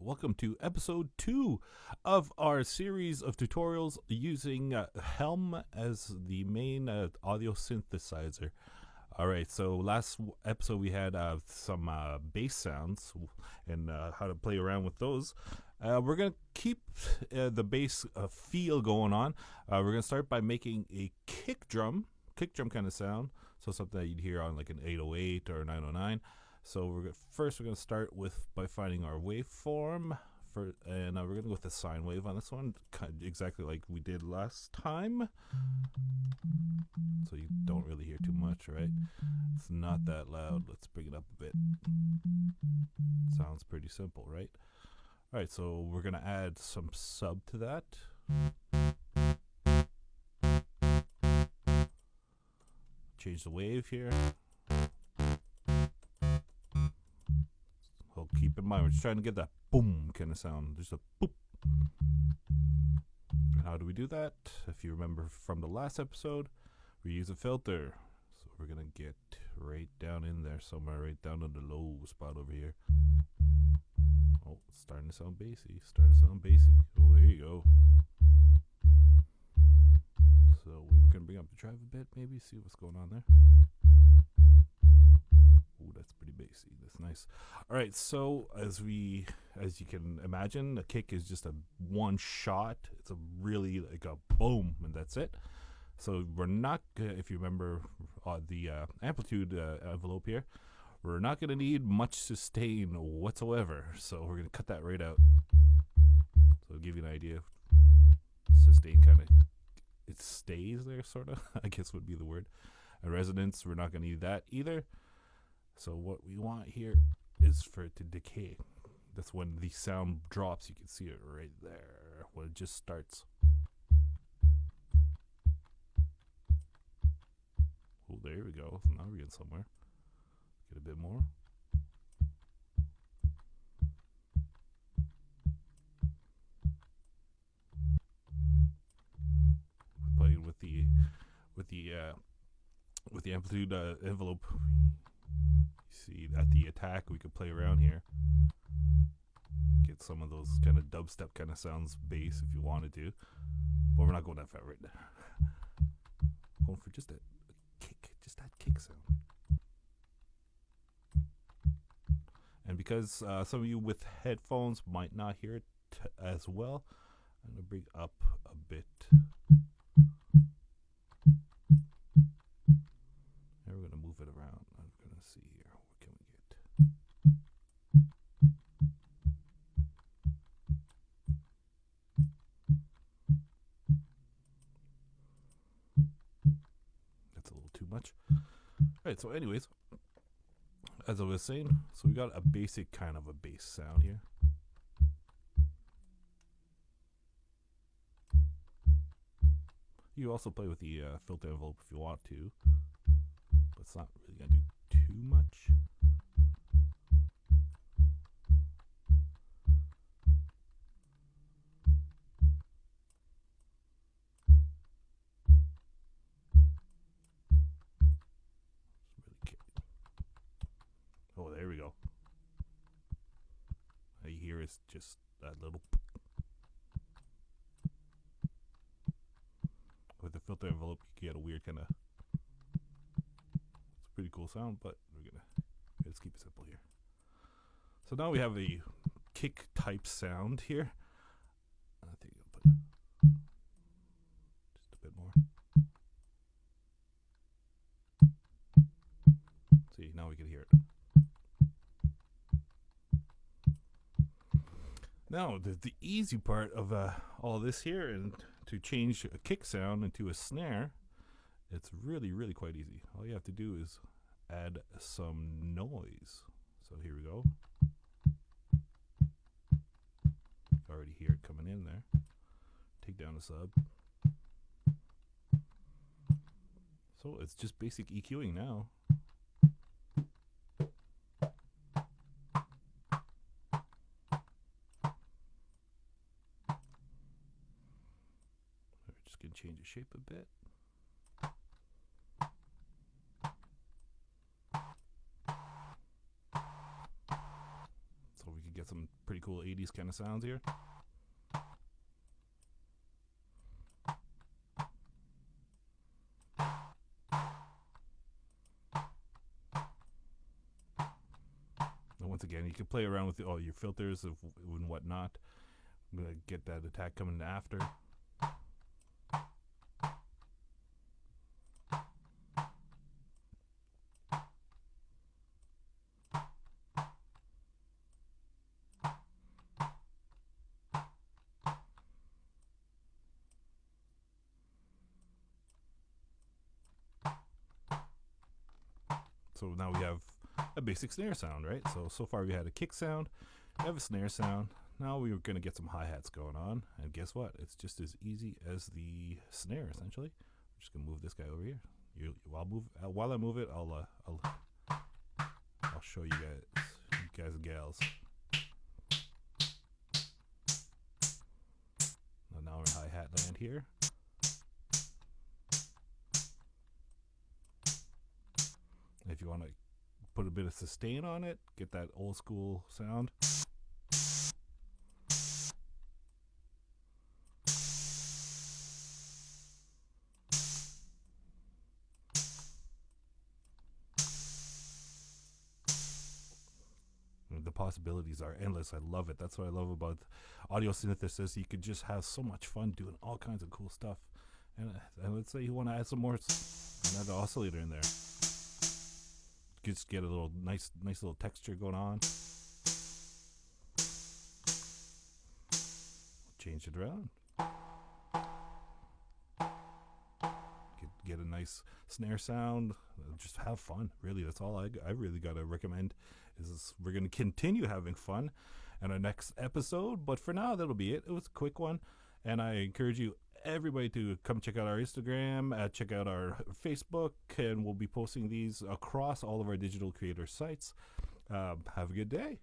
welcome to episode 2 of our series of tutorials using Helm as the main audio synthesizer. Alright, so last episode we had some bass sounds and how to play around with those. We're going to keep the bass feel going on. We're going to start by making a kick drum kind of sound, so something that you'd hear on like an 808 or a 909. So we're going to start by finding our waveform, and we're going to go with the sine wave on this one, exactly like we did last time. So you don't really hear too much, right? It's not that loud. Let's bring it up a bit. Sounds pretty simple, right? All right, so we're going to add some sub to that. Change the wave here. So keep in mind, we're just trying to get that boom kind of sound. Just a boop. How do we do that? If you remember from the last episode, we use a filter. So we're going to get right down in there somewhere, right down in the low spot over here. Oh, it's starting to sound bassy. Oh, there you go. So we were going to bring up the drive a bit, maybe, see what's going on there. Ooh, that's pretty bassy. That's nice. All right, so as you can imagine, a kick is just a one shot. It's a really like a boom, and that's it. So we're not, if you remember the amplitude envelope here, we're not going to need much sustain whatsoever. So we're going to cut that right out. So to give you an idea, sustain kind of, it stays there, sort of, I guess would be the word. And resonance, we're not going to need that either. So what we want here is for it to decay. That's when the sound drops. You can see it right there when it just starts. Oh, there we go. Now we're getting somewhere. Get a bit more. Playing with the amplitude envelope. See, at the attack, we could play around here. Get some of those kind of dubstep kind of sounds, bass, if you wanted to. But we're not going that far right now. Going for just a kick, just that kick sound. And because some of you with headphones might not hear it as well, I'm going to bring up a bit. And we're going to move it around. I'm going to see here. What can we get? That's a little too much. Alright, so anyways, as I was saying, so we got a basic kind of a bass sound here. You also play with the filter envelope if you want to, but it's not really going to do too much. Oh, there we go. All you hear is just that little. With the filter envelope, you get a weird kind of. It's a pretty cool sound, but let's keep it simple here. So now we have a kick type sound here. I think I'll put just a bit more. See, now we can hear it. Now, the easy part of all this here, and to change a kick sound into a snare, it's really, really quite easy. All you have to do is add some noise. So here we go. You can already hear it coming in there. Take down the sub. So it's just basic EQing now. Can change the shape a bit. So we could get some pretty cool 80s kind of sounds here. And once again, you can play around with all your filters and whatnot. I'm going to get that attack coming after. So now we have a basic snare sound, right? So far we had a kick sound, we have a snare sound. Now we're going to get some hi-hats going on. And guess what? It's just as easy as the snare, essentially. I'm just going to move this guy over here. While I move it, I'll show you guys and gals. Now we're in hi-hat land here. If you want to put a bit of sustain on it, get that old school sound. The possibilities are endless. I love it. That's what I love about audio synthesis. You could just have so much fun doing all kinds of cool stuff. And let's say you want to add some more, another oscillator in there. Just get a little nice little texture going on. Change it around. Get a nice snare sound. Just have fun. Really, that's all I really gotta recommend. Is we're gonna continue having fun in our next episode. But for now, that'll be it. It was a quick one, and I encourage you everybody to come check out our Instagram, check out our Facebook, and we'll be posting these across all of our digital creator sites. Have a good day.